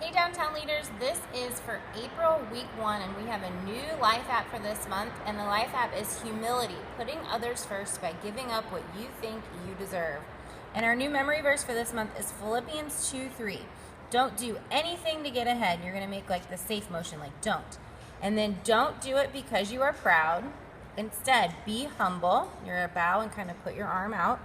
Hey Downtown Leaders, this is for April week 1 and we have a new life app for this month, and the life app is humility, putting others first by giving up what you think you deserve. And our new memory verse for this month is Philippians 2:3. Don't do anything to get ahead. You're going to make like the safe motion, like don't. And then don't do it because you are proud. Instead, be humble. You're going to bow and kind of put your arm out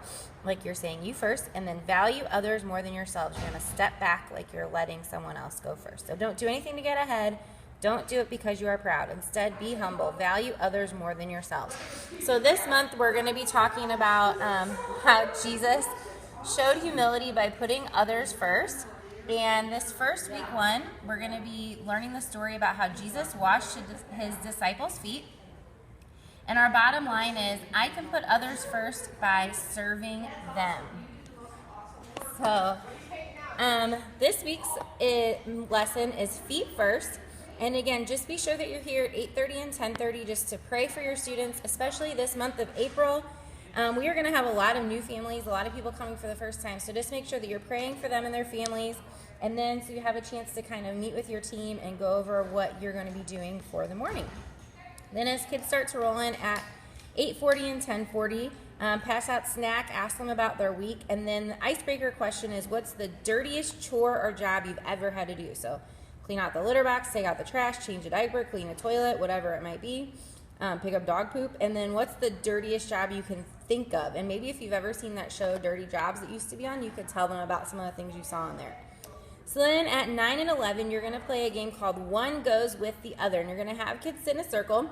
like you're saying you first, and then value others more than yourselves. You're going to step back like you're letting someone else go first. So don't do anything to get ahead. Don't do it because you are proud. Instead, be humble. Value others more than yourselves. So this month, we're going to be talking about how Jesus showed humility by putting others first. And this first week 1, we're going to be learning the story about how Jesus washed his disciples' feet. And our bottom line is, I can put others first by serving them. So, this week's lesson is feet first. And again, just be sure that you're here at 8:30 and 10:30 just to pray for your students, especially this month of April. We are going to have a lot of new families, a lot of people coming for the first time. So just make sure that you're praying for them and their families. And then so you have a chance to kind of meet with your team and go over what you're going to be doing for the morning. Then as kids start to roll in at 8:40 and 10:40, pass out snack, ask them about their week, and then the icebreaker question is, what's the dirtiest chore or job you've ever had to do? So clean out the litter box, take out the trash, change a diaper, clean a toilet, whatever it might be, pick up dog poop, and then what's the dirtiest job you can think of? And maybe if you've ever seen that show, Dirty Jobs, that used to be on, you could tell them about some of the things you saw on there. So then at 9 and 11, you're going to play a game called One Goes with the Other. And you're going to have kids sit in a circle,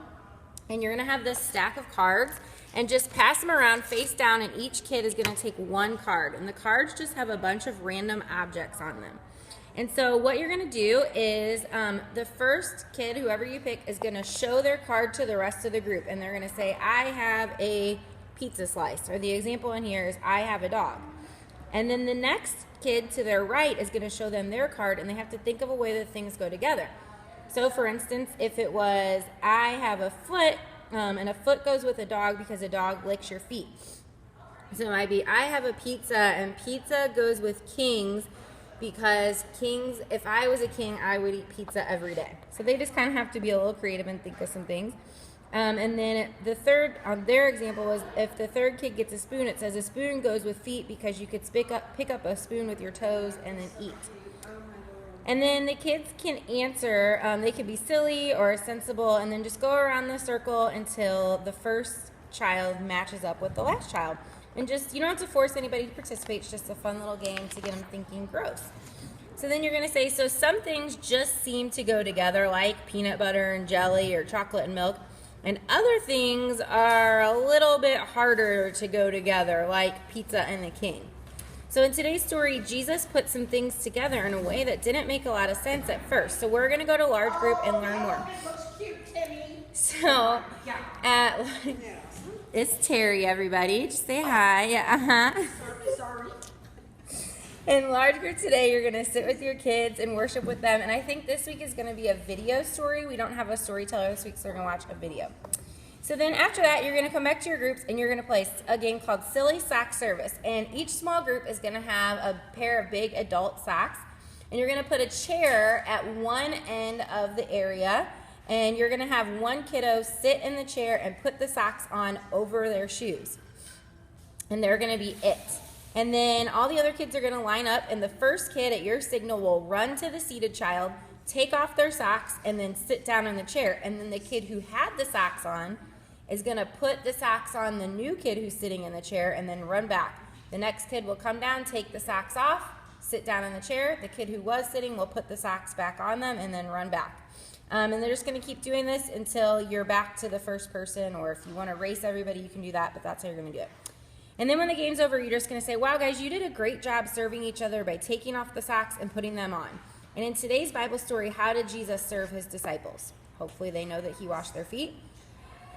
and you're going to have this stack of cards, and just pass them around face down, and each kid is going to take one card. And the cards just have a bunch of random objects on them. And so what you're going to do is the first kid, whoever you pick, is going to show their card to the rest of the group. And they're going to say, I have a pizza slice. Or the example in here is, I have a dog. And then the next kid to their right is going to show them their card, and they have to think of a way that things go together. So for instance, if it was, I have a foot, and a foot goes with a dog because a dog licks your feet. So it might be, I have a pizza, and pizza goes with kings because kings, if I was a king, I would eat pizza every day. So they just kind of have to be a little creative and think of some things. And then the third, their example was, if the third kid gets a spoon, it says a spoon goes with feet because you could pick up a spoon with your toes and then eat. And then the kids can answer, they could be silly or sensible, and then just go around the circle until the first child matches up with the last child. And just, you don't have to force anybody to participate, it's just a fun little game to get them thinking gross. So then you're going to say, so some things just seem to go together, like peanut butter and jelly or chocolate and milk. And other things are a little bit harder to go together, like pizza and the king. So in today's story, Jesus put some things together in a way that didn't make a lot of sense at first. So we're going to go to large group and learn more. So it's Terry, everybody. Just say hi. Yeah, Sorry. In large group today, you're going to sit with your kids and worship with them. And I think this week is going to be a video story. We don't have a storyteller this week, so we're going to watch a video. So then after that, you're going to come back to your groups, and you're going to play a game called Silly Sock Service. And each small group is going to have a pair of big adult socks. And you're going to put a chair at one end of the area. And you're going to have one kiddo sit in the chair and put the socks on over their shoes. And they're going to be it. And then all the other kids are going to line up, and the first kid at your signal will run to the seated child, take off their socks, and then sit down in the chair. And then the kid who had the socks on is going to put the socks on the new kid who's sitting in the chair and then run back. The next kid will come down, take the socks off, sit down in the chair. The kid who was sitting will put the socks back on them and then run back. And they're just going to keep doing this until you're back to the first person, or if you want to race everybody, you can do that, but that's how you're going to do it. And then when the game's over, you're just going to say, wow, guys, you did a great job serving each other by taking off the socks and putting them on. And in today's Bible story, how did Jesus serve his disciples? Hopefully they know that he washed their feet.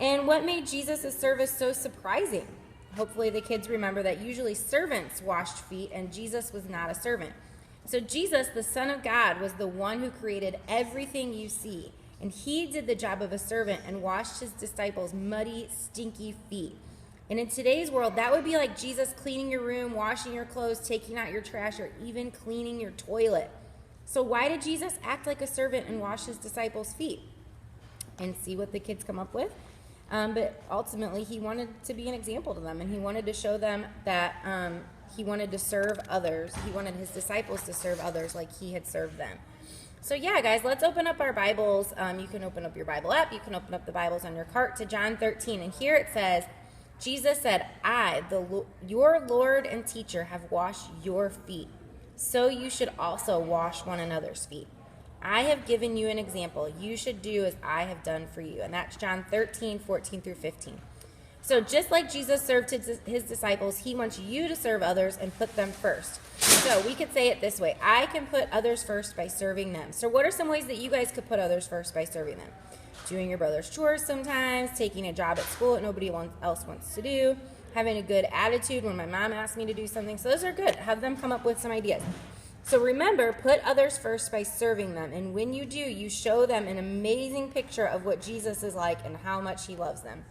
And what made Jesus' service so surprising? Hopefully the kids remember that usually servants washed feet, and Jesus was not a servant. So Jesus, the Son of God, was the one who created everything you see. And he did the job of a servant and washed his disciples' muddy, stinky feet. And in today's world, that would be like Jesus cleaning your room, washing your clothes, taking out your trash, or even cleaning your toilet. So why did Jesus act like a servant and wash his disciples' feet? And see what the kids come up with. But ultimately, he wanted to be an example to them, and he wanted to show them that he wanted to serve others. He wanted his disciples to serve others like he had served them. So yeah, guys, let's open up our Bibles. You can open up your Bible app. You can open up the Bibles on your cart to John 13. And here it says, Jesus said, I, your Lord and teacher, have washed your feet. So you should also wash one another's feet. I have given you an example. You should do as I have done for you. And that's John 13, 14 through 15. So just like Jesus served his disciples, he wants you to serve others and put them first. So we could say it this way. I can put others first by serving them. So what are some ways that you guys could put others first by serving them? Doing your brother's chores sometimes, taking a job at school that nobody else wants to do, having a good attitude when my mom asks me to do something. So those are good. Have them come up with some ideas. So remember, put others first by serving them. And when you do, you show them an amazing picture of what Jesus is like and how much he loves them.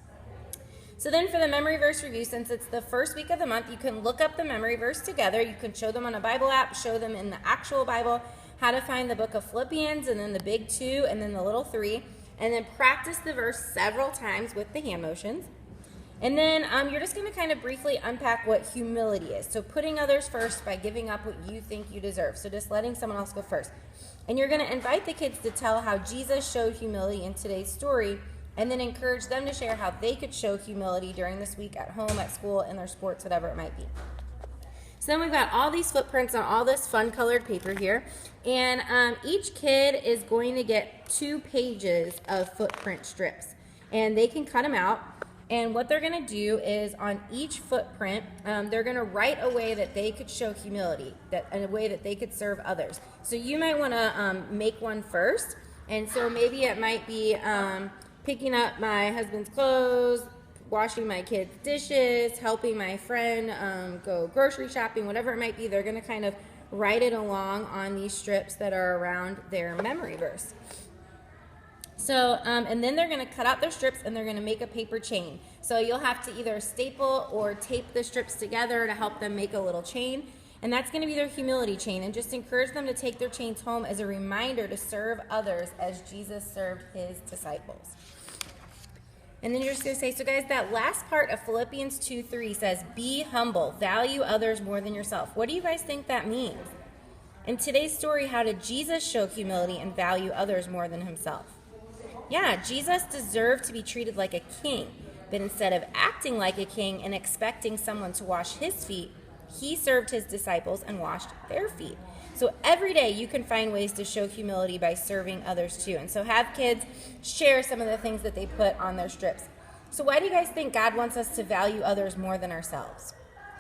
So then for the memory verse review, since it's the first week of the month, you can look up the memory verse together. You can show them on a Bible app, show them in the actual Bible how to find the book of Philippians, and then the big 2, and then the little 3. And then practice the verse several times with the hand motions. And then you're just going to kind of briefly unpack what humility is. So putting others first by giving up what you think you deserve. So just letting someone else go first. And you're going to invite the kids to tell how Jesus showed humility in today's story, and then encourage them to share how they could show humility during this week at home, at school, in their sports, whatever it might be. So then we've got all these footprints on all this fun colored paper here. And each kid is going to get 2 pages of footprint strips. And they can cut them out. And what they're going to do is on each footprint, they're going to write a way that they could show humility, that in a way that they could serve others. So you might want to make one first. And so maybe it might be picking up my husband's clothes, washing my kids' dishes, helping my friend go grocery shopping, whatever it might be. They're going to kind of write it along on these strips that are around their memory verse. So, and then they're going to cut out their strips and they're going to make a paper chain. So you'll have to either staple or tape the strips together to help them make a little chain. And that's going to be their humility chain. And just encourage them to take their chains home as a reminder to serve others as Jesus served his disciples. And then you're just going to say, so guys, that last part of Philippians 2:3 says, be humble, value others more than yourself. What do you guys think that means? In today's story, how did Jesus show humility and value others more than himself? Yeah, Jesus deserved to be treated like a king, but instead of acting like a king and expecting someone to wash his feet, he served his disciples and washed their feet. So every day you can find ways to show humility by serving others too. And so have kids share some of the things that they put on their strips. So why do you guys think God wants us to value others more than ourselves?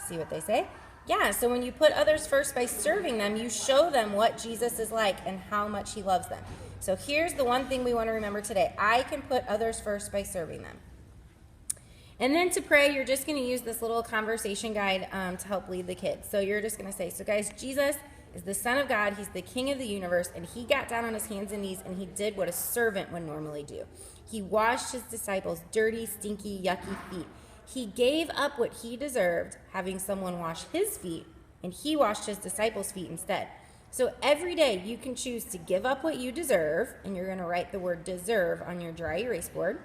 See what they say? Yeah, so when you put others first by serving them, you show them what Jesus is like and how much he loves them. So here's the one thing we want to remember today. I can put others first by serving them. And then to pray, you're just going to use this little conversation guide to help lead the kids. So you're just going to say, so guys, Jesus is the Son of God. He's the King of the universe, and he got down on his hands and knees, and he did what a servant would normally do. He washed his disciples' dirty, stinky, yucky feet. He gave up what he deserved, having someone wash his feet, and he washed his disciples' feet instead. So every day you can choose to give up what you deserve, and you're going to write the word deserve on your dry erase board.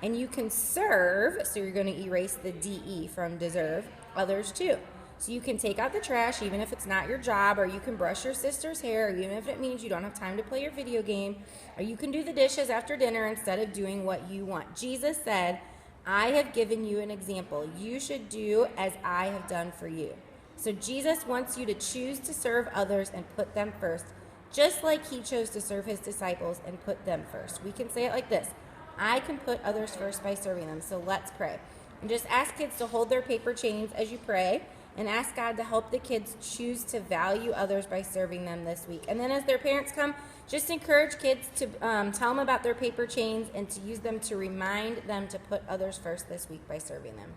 And you can serve, so you're going to erase the DE from deserve, others too. So you can take out the trash even if it's not your job, or you can brush your sister's hair, even if it means you don't have time to play your video game, or you can do the dishes after dinner instead of doing what you want. Jesus said, I have given you an example. You should do as I have done for you. So Jesus wants you to choose to serve others and put them first, just like he chose to serve his disciples and put them first. We can say it like this. I can put others first by serving them. So let's pray. And just ask kids to hold their paper chains as you pray, and ask God to help the kids choose to value others by serving them this week. And then as their parents come, just encourage kids to tell them about their paper chains and to use them to remind them to put others first this week by serving them.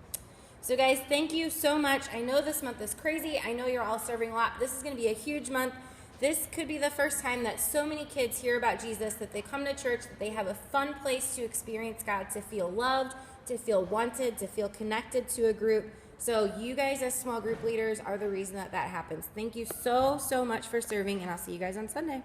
So guys, thank you so much. I know this month is crazy. I know you're all serving a lot. This is going to be a huge month. This could be the first time that so many kids hear about Jesus, that they come to church, that they have a fun place to experience God, to feel loved, to feel wanted, to feel connected to a group. So you guys as small group leaders are the reason that happens. Thank you so much for serving, and I'll see you guys on Sunday.